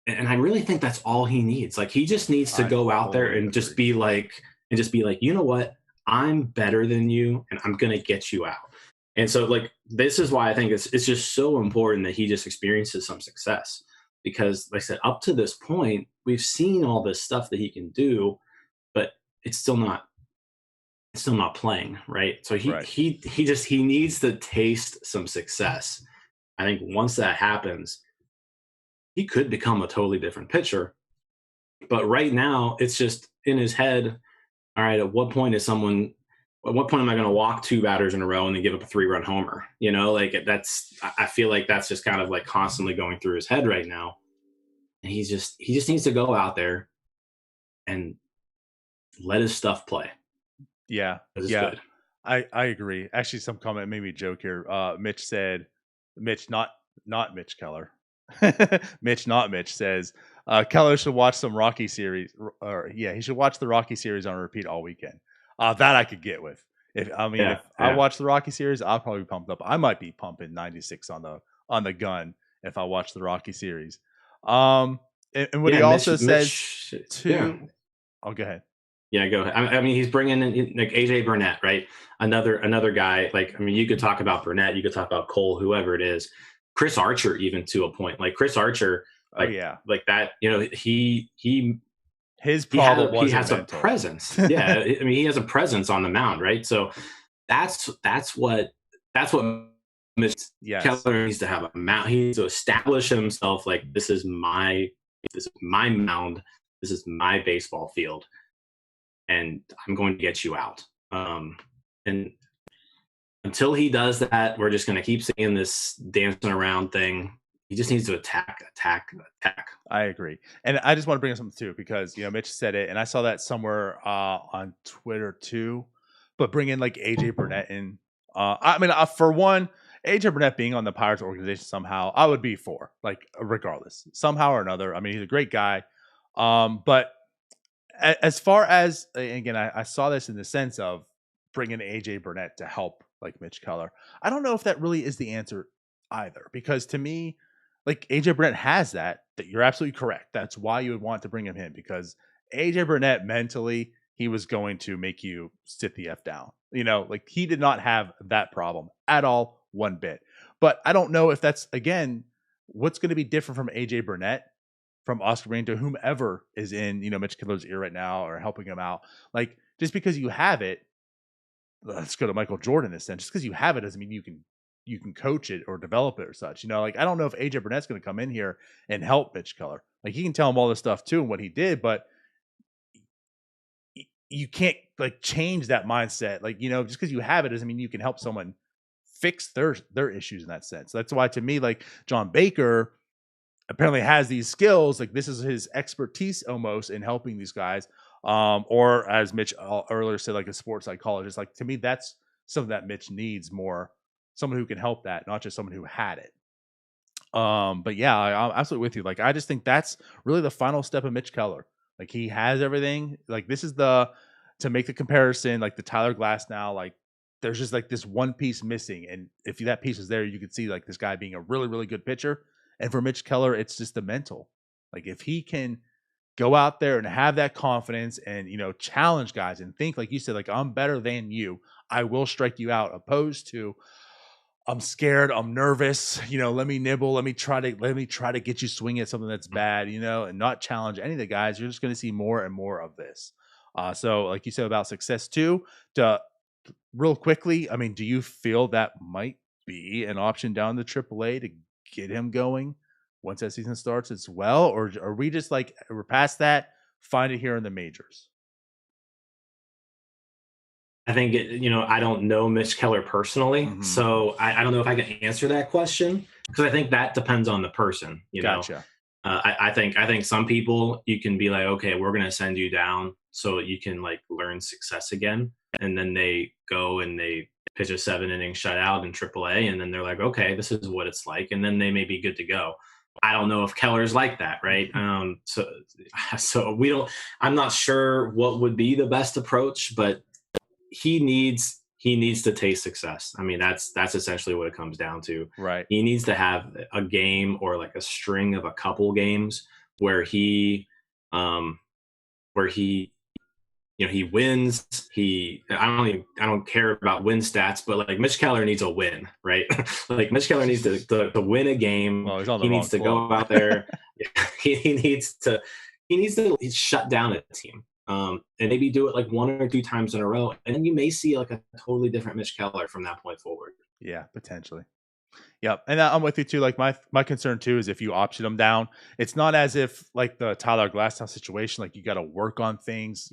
And I really think that's all he needs. Like he just needs to go out there and just be like, you know what? I'm better than you, and I'm gonna get you out. And so, like, this is why I think it's just so important that he just experiences some success. because, like I said, up to this point, we've seen all this stuff that he can do, but it's still not playing, right? So Right. he needs to taste some success. I think once that happens, he could become a totally different pitcher. But right now, it's just in his head. All right, at what point am I going to walk two batters in a row and then give up a 3-run homer? You know, like I feel like that's just kind of like constantly going through his head right now. And he just needs to go out there and let his stuff play. Yeah. It's Yeah. good. I agree. Actually, some comment made me joke here. Mitch said, Mitch, not Mitch Keller. Mitch, not Mitch, says Keller should watch some Rocky series. He should watch the Rocky series on repeat all weekend. That I could get with. If I watch the Rocky series, I'll probably be pumped up. I might be pumping 96 on the gun if I watch the Rocky series. And what he also says too. Yeah. Oh, go ahead. Yeah, go ahead. I mean, he's bringing in like AJ Burnett, right? Another guy. Like, I mean, you could talk about Burnett, you could talk about Cole, whoever it is. Chris Archer, even to a point. Like Chris Archer, like that. You know, his problem he has a presence. Yeah, I mean, he has a presence on the mound, right? So that's what Mitch Keller needs to have a mound. He needs to establish himself. Like, this is my mound. This is my baseball field. And I'm going to get you out. And until he does that, we're just going to keep seeing this dancing around thing. He just needs to attack. I agree. And I just want to bring up something too, because, Mitch said it, and I saw that somewhere on Twitter too, but bring in like AJ Burnett in. For one, AJ Burnett being on the Pirates organization somehow, I would be for, like, regardless, somehow or another. I mean, he's a great guy. But as far as, again, I saw this in the sense of bringing AJ Burnett to help like Mitch Keller. I don't know if that really is the answer either, because to me, like, AJ Burnett has that you're absolutely correct. That's why you would want to bring him in, because AJ Burnett mentally, he was going to make you sit the F down. Like, he did not have that problem at all, one bit. But I don't know if that's, again, what's going to be different from AJ Burnett, from Oscar Green, to whomever is in, Mitch Keller's ear right now or helping him out. Like, just because you have it, let's go to Michael Jordan in a sense. Just because you have it doesn't mean you can coach it or develop it or such. Like, I don't know if AJ Burnett's going to come in here and help Mitch Keller. Like, he can tell him all this stuff too and what he did, but you can't like change that mindset. Like, just because you have it doesn't mean you can help someone fix their issues in that sense. That's why, to me, like, John Baker apparently has these skills. Like, this is his expertise almost in helping these guys. Or as Mitch earlier said, like a sports psychologist. Like, to me, that's something that Mitch needs more. Someone who can help that, not just someone who had it. But yeah, I'm absolutely with you. Like, I just think that's really the final step of Mitch Keller. Like, he has everything. Like, this is to make the comparison, like the Tyler Glass now, like, there's just like this one piece missing. And if that piece is there, you could see like this guy being a really, really good pitcher. And for Mitch Keller, it's just the mental. Like, if he can go out there and have that confidence and, challenge guys and think, like you said, like, I'm better than you, I will strike you out, opposed to, I'm scared, I'm nervous, let me nibble, let me try to get you swinging at something that's bad, and not challenge any of the guys. You're just going to see more and more of this. So like you said about success too, real quickly, I mean, do you feel that might be an option down the AAA to get him going once that season starts as well? Or are we just like, we're past that, find it here in the majors? I think, I don't know Mitch Keller personally, so I don't know if I can answer that question, because I think that depends on the person. Gotcha. I think some people, you can be like, okay, we're going to send you down so you can like learn success again, and then they go and they pitch a 7-inning shutout in AAA, and then they're like, okay, this is what it's like, and then they may be good to go. I don't know if Keller's like that, right? So we don't. I'm not sure what would be the best approach, but he needs to taste success. I mean, that's essentially what it comes down to. Right. He needs to have a game or like a string of a couple games where he he wins. I don't care about win stats, but like Mitch Keller needs a win, right? Like Mitch Keller needs to win a game. Well, he's on the he wrong needs to club. go out there. he needs to shut down a team. And maybe do it like 1 or 2 times in a row, and then you may see like a totally different Mitch Keller from that point forward. Yeah, potentially. Yep, and I'm with you too. Like my concern too is if you option him down, it's not as if like the Tyler Glasnow situation, like you got to work on things,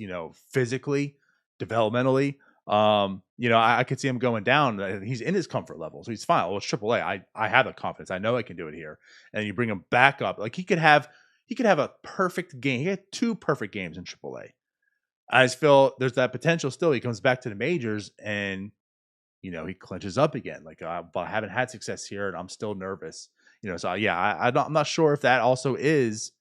physically, developmentally. I could see him going down. He's in his comfort level, so he's fine. Well, it's AAA. I have the confidence. I know I can do it here. And you bring him back up, like he could have a perfect game. He had 2 perfect games in AAA. I just feel there's that potential still. He comes back to the majors and he clinches up again. Like, but I haven't had success here, and I'm still nervous. So yeah, I'm not sure if that also is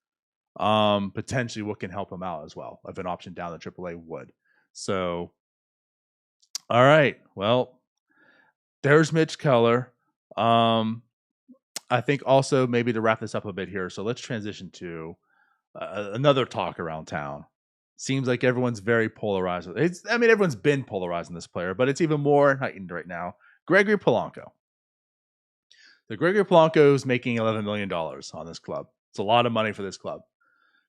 potentially what can help him out as well. If an option down the AAA would. So, all right, well, there's Mitch Keller. I think also maybe to wrap this up a bit here. So let's transition to another talk around town. Seems like everyone's very polarized. Everyone's been polarized in this player, but it's even more heightened right now. Gregory Polanco. So Gregory Polanco is making $11 million on this club. It's a lot of money for this club.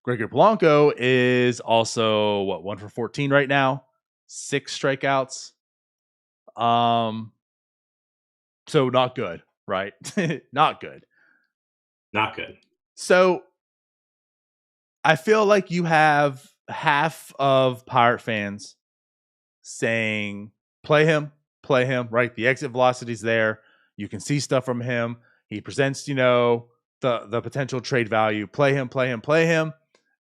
Gregory Polanco is also 1 for 14 right now, 6 strikeouts. So not good, right? Not good. Not good. So I feel like you have half of Pirate fans saying, play him, right? The exit velocity's there. You can see stuff from him. He presents, the potential trade value. Play him.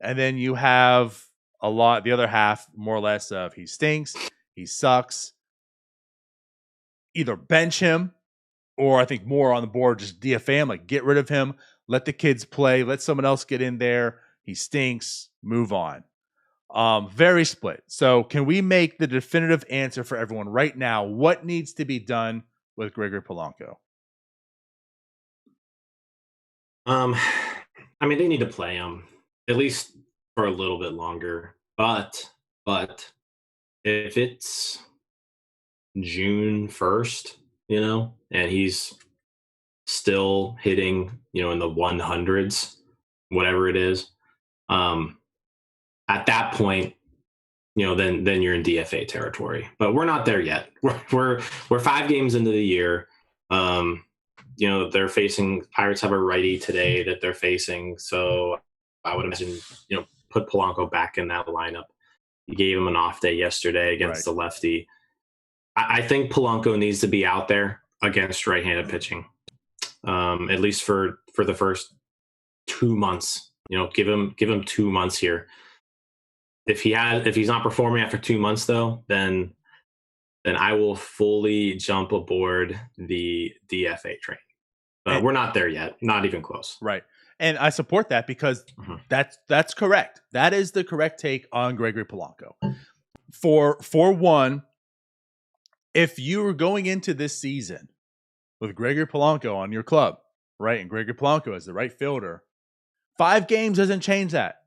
And then you have the other half, more or less, of he stinks, he sucks. Either bench him, or I think more on the board, just DFA him, like get rid of him, let the kids play, let someone else get in there. He stinks, move on. Very split. So can we make the definitive answer for everyone right now? What needs to be done with Gregory Polanco? They need to play him at least for a little bit longer. But if it's June 1st, and he's still hitting, in the 100s, whatever it is, at that point, then you're in DFA territory. But we're not there yet. We're 5 games into the year. Pirates have a righty today that they're facing. So I would imagine, put Polanco back in that lineup. You gave him an off day yesterday against the lefty. I think Polanco needs to be out there against right-handed pitching, at least for the first 2 months. Give him 2 months here. If he's not performing after 2 months, though, then I will fully jump aboard the DFA train. But we're not there yet. Not even close. Right. And I support that because that's correct. That is the correct take on Gregory Polanco. For one, if you were going into this season with Gregory Polanco on your club, right, and Gregory Polanco as the right fielder, 5 games doesn't change that.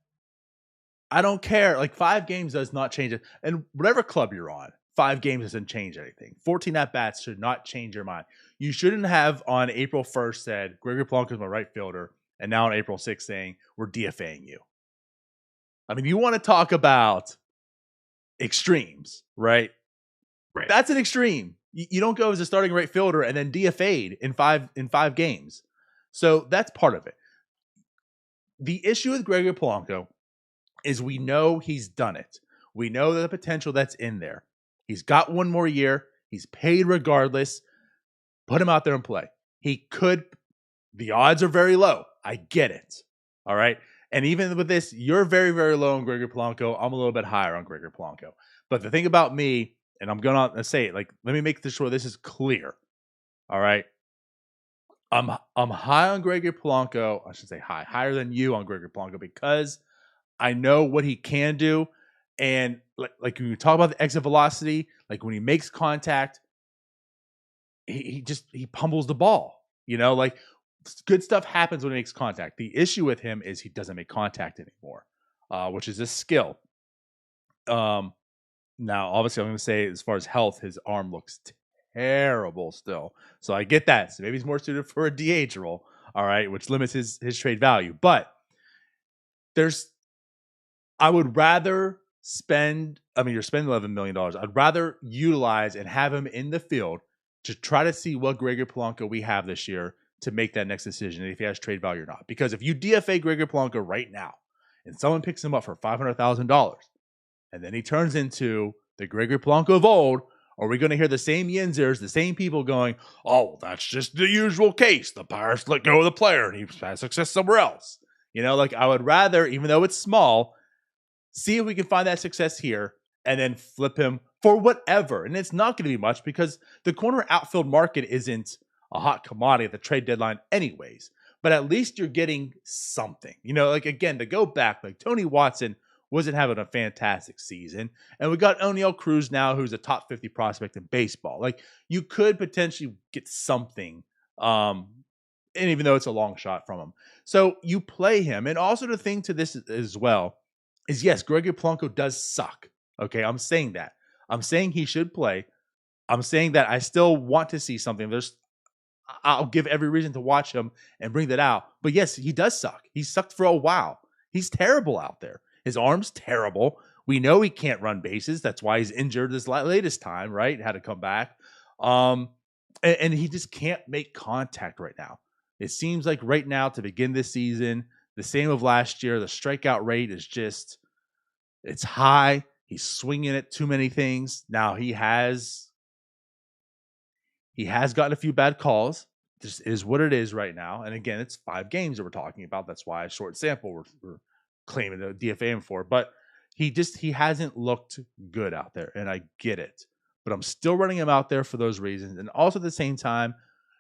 I don't care. Like 5 games does not change it. And whatever club you're on, 5 games doesn't change anything. 14 at-bats should not change your mind. You shouldn't have on April 1st said, Gregory Polanco is my right fielder, and now on April 6th saying, we're DFAing you. You want to talk about extremes, right? Right. That's an extreme. You don't go as a starting right fielder and then DFA'd in five games. So that's part of it. The issue with Gregory Polanco is we know he's done it. We know the potential that's in there. He's got 1 more year. He's paid regardless. Put him out there and play. He could. The odds are very low. I get it. All right. And even with this, you're very, very low on Gregory Polanco. I'm a little bit higher on Gregory Polanco. But the thing about me, and I'm going to say it, let me make sure this is clear. All right. I'm high on Gregory Polanco. I should say higher than you on Gregory Polanco because I know what he can do. And like when you talk about the exit velocity, like when he makes contact, he pummels the ball. Good stuff happens when he makes contact. The issue with him is he doesn't make contact anymore, which is a skill. Now, obviously, I'm going to say as far as health, his arm looks terrible still. So I get that. So maybe he's more suited for a DH role, all right, which limits his trade value. But I would rather spend, you're spending $11 million. I'd rather utilize and have him in the field to try to see what Gregory Polanco we have this year to make that next decision, and if he has trade value or not. Because if you DFA Gregory Polanco right now and someone picks him up for $500,000 and then he turns into the Gregory Polanco of old, are we going to hear the same yinzers, the same people going, oh, that's just the usual case. The Pirates let go of the player and he has success somewhere else. I would rather, even though it's small, see if we can find that success here and then flip him for whatever. And it's not going to be much because the corner outfield market isn't a hot commodity at the trade deadline anyways. But at least you're getting something. Again, to go back, Tony Watson wasn't having a fantastic season. And we got O'Neal Cruz now, who's a top 50 prospect in baseball. You could potentially get something, and even though it's a long shot from him. So you play him. And also the thing to this as well is, yes, Gregory Polanco does suck. Okay, I'm saying that. I'm saying he should play. I'm saying that I still want to see something. I'll give every reason to watch him and bring that out. But yes, he does suck. He sucked for a while. He's terrible out there. His arm's terrible. We know he can't run bases. That's why he's injured this latest time, right? Had to come back. And he just can't make contact right now. It seems like right now to begin this season, the same of last year, the strikeout rate is just, it's high. He's swinging at too many things. Now he has gotten a few bad calls. This is what it is right now. And again, it's 5 games that we're talking about. That's why a short sample we're claiming to DFA him for. But he hasn't looked good out there. And I get it. But I'm still running him out there for those reasons. And also at the same time,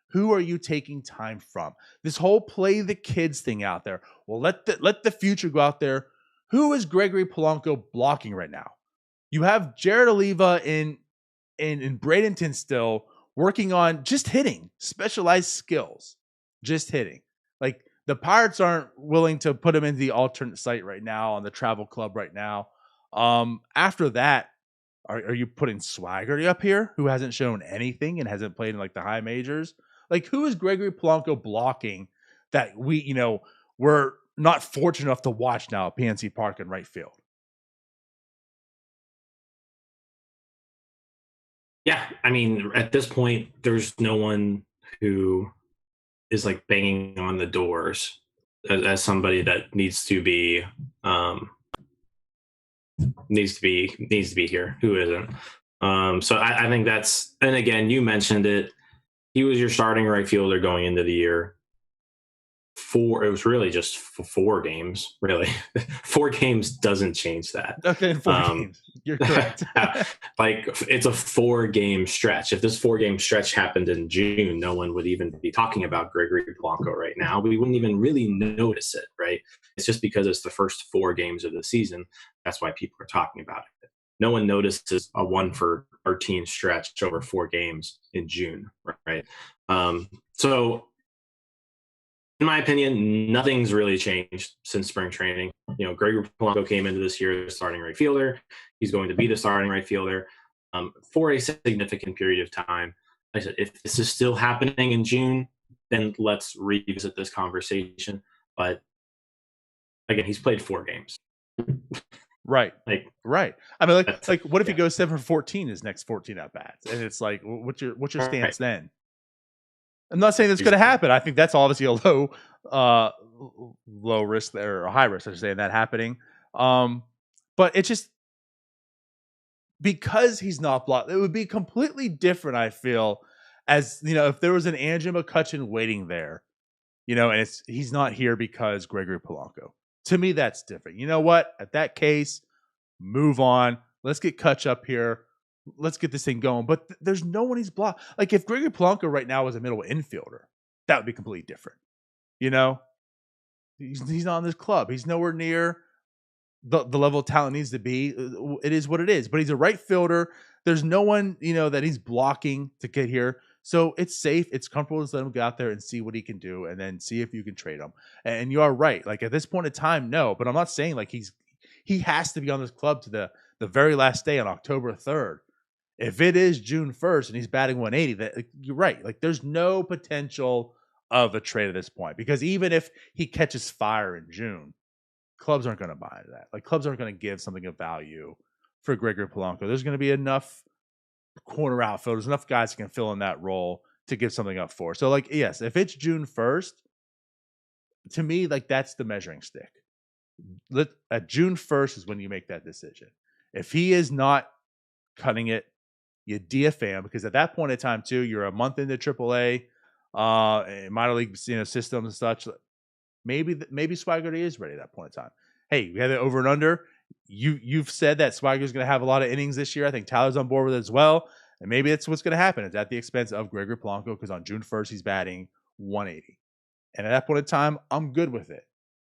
who are you taking time from? This whole play the kids thing out there. Well, let the future go out there. Who is Gregory Polanco blocking right now? You have Jared Oliva in Bradenton still working on just hitting, specialized skills, just hitting. The Pirates aren't willing to put him in the alternate site right now on the travel club right now. After that, are you putting Swaggerty up here, who hasn't shown anything and hasn't played in the high majors? Who is Gregory Polanco blocking that we're not fortunate enough to watch now at PNC Park in right field? Yeah, at this point, there's no one who is banging on the doors as somebody that needs to be here. Who isn't? So I think that's, and again, you mentioned it. He was your starting right fielder going into the year. It was really just 4 games, really. 4 games doesn't change that. Okay, 4 games. You're correct. It's a 4-game stretch. If this 4-game stretch happened in June, no one would even be talking about Gregory Polanco right now. We wouldn't even really notice it, right? It's just because it's the first 4 games of the season. That's why people are talking about it. No one notices a 1-for-13 stretch over 4 games in June, right? So in my opinion, nothing's really changed since spring training. Gregory Polanco came into this year as starting right fielder. He's going to be the starting right fielder for a significant period of time. Like I said, if this is still happening in June, then let's revisit this conversation. But again, he's played 4 games. Right. Right. What if he goes 7 for 14 his next 14 at bats? And it's what's your stance then? I'm not saying that's going to happen. I think that's obviously a low risk there, or high risk, I should say, in that happening. But it's just because he's not blocked, it would be completely different, I feel, as if there was an Andrew McCutchen waiting there, and he's not here because Gregory Polanco. To me, that's different. You know what? At that case, move on. Let's get Kutch up here. Let's get this thing going. But there's no one he's blocked. If Gregory Polanco right now was a middle infielder, that would be completely different. He's not in this club. He's nowhere near the level of talent needs to be. It is what it is. But he's a right fielder. There's no one, that he's blocking to get here. So it's safe. It's comfortable to let him go out there and see what he can do and then see if you can trade him. And you are right. At this point in time, no. But I'm not saying he has to be on this club to the very last day on October 3rd. If it is June 1st and he's batting 180, you're right. There's no potential of a trade at this point, because even if he catches fire in June, clubs aren't going to buy into that. Like, clubs aren't going to give something of value for Gregory Polanco. There's going to be enough corner outfielders, enough guys who can fill in that role to give something up for. So, like, yes, if it's June 1st, to me, like, that's the measuring stick. At June 1st is when you make that decision. If he is not cutting it, you DFA him, because at that point in time, too, you're a month into AAA, minor league systems and such. Maybe Swigert is ready at that point in time. Hey, we had it over and under. You've said that Swiggert's going to have a lot of innings this year. I think Tyler's on board with it as well. And maybe that's what's going to happen. It's at the expense of Gregory Polanco, because on June 1st, he's batting 180. And at that point in time, I'm good with it.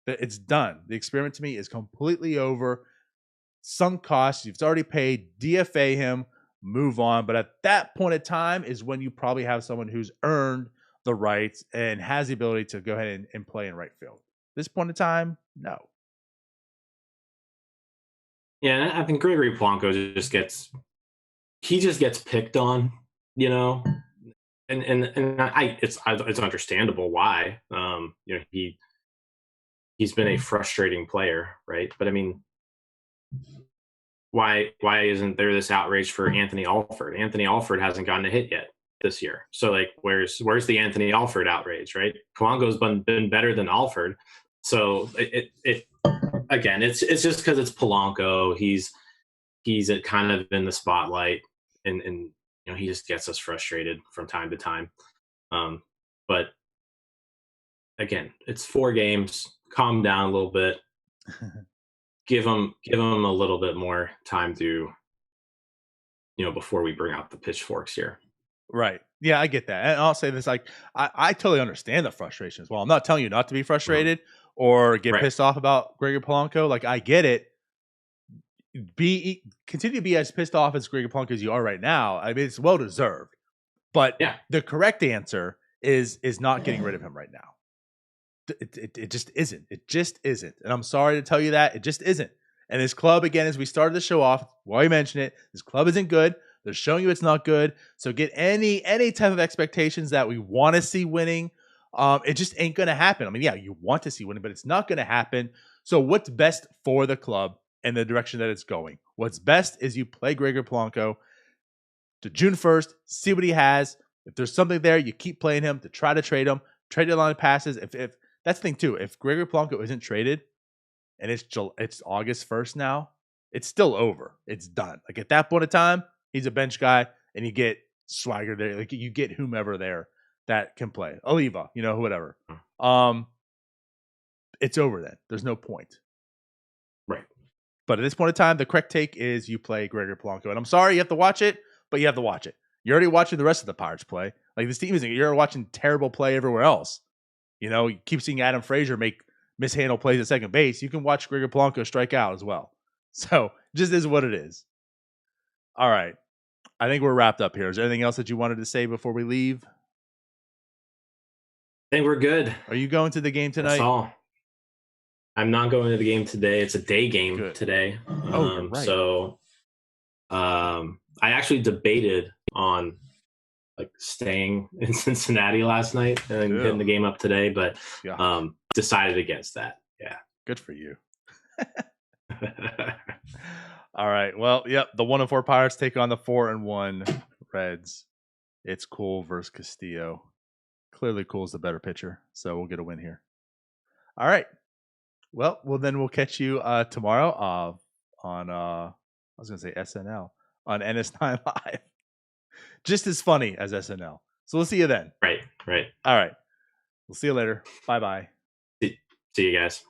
It's done. The experiment to me is completely over. Sunk costs. You've already paid. DFA him. Move on. But at that point in time is when you probably have someone who's earned the rights and has the ability to go ahead and play in right field. This point in time, no. Yeah, I think Gregory Polanco just gets picked on, and it's understandable why. He's been a frustrating player, right? But I mean, why isn't there this outrage for Anthony Alford? Anthony Alford hasn't gotten a hit yet this year. So, like, where's the Anthony Alford outrage, right? Polanco's been better than Alford. So again, it's just because it's Polanco. He's kind of in the spotlight, and he just gets us frustrated from time to time. But again, it's 4 games. Calm down a little bit. Give him a little bit more time to, before we bring out the pitchforks here. Right. Yeah, I get that. And I'll say this, like, I totally understand the frustration as well. I'm not telling you not to be frustrated or get pissed off about Gregory Polanco. Like, I get it. Continue to be as pissed off as Gregory Polanco as you are right now. I mean, it's well deserved. But the correct answer is not getting rid of him right now. It just isn't. It just isn't. And I'm sorry to tell you that. It just isn't. And this club, again, as we started the show off, while you mentioned it, this club isn't good. They're showing you it's not good. So get any type of expectations that we want to see winning. It just ain't going to happen. I mean, yeah, you want to see winning, but it's not going to happen. So what's best for the club and the direction that it's going? What's best is you play Gregory Polanco to June 1st, see what he has. If there's something there, you keep playing him to try to trade him. Trade deadline passes. If that's the thing too, if Gregory Polanco isn't traded and it's August 1st now, it's still over. It's done. Like, at that point in time, he's a bench guy, and you get Swigert there. Like, you get whomever there that can play. Oliva, whatever. It's over then. There's no point. Right. But at this point in time, the correct take is you play Gregory Polanco. And I'm sorry you have to watch it, but you have to watch it. You're already watching the rest of the Pirates play. Like, this team you're watching terrible play everywhere else. You keep seeing Adam Frazier make mishandle plays at second base. You can watch Gregory Polanco strike out as well. So, just is what it is. All right. I think we're wrapped up here. Is there anything else that you wanted to say before we leave? I think we're good. Are you going to the game tonight? That's all. I'm not going to the game today. It's a day game today. You're right. So I actually debated on staying in Cincinnati last night and getting the game up today, but decided against that. Yeah. Good for you. All right. Well, yep. The 1-4 Pirates take on the 4-1 Reds. It's Cole versus Castillo. Clearly, Cole's the better pitcher, so we'll get a win here. All right. Well, then we'll catch you tomorrow on I was going to say SNL on NS9 Live. Just as funny as SNL. So we'll see you then. Right. All right. We'll see you later. Bye-bye. See you guys.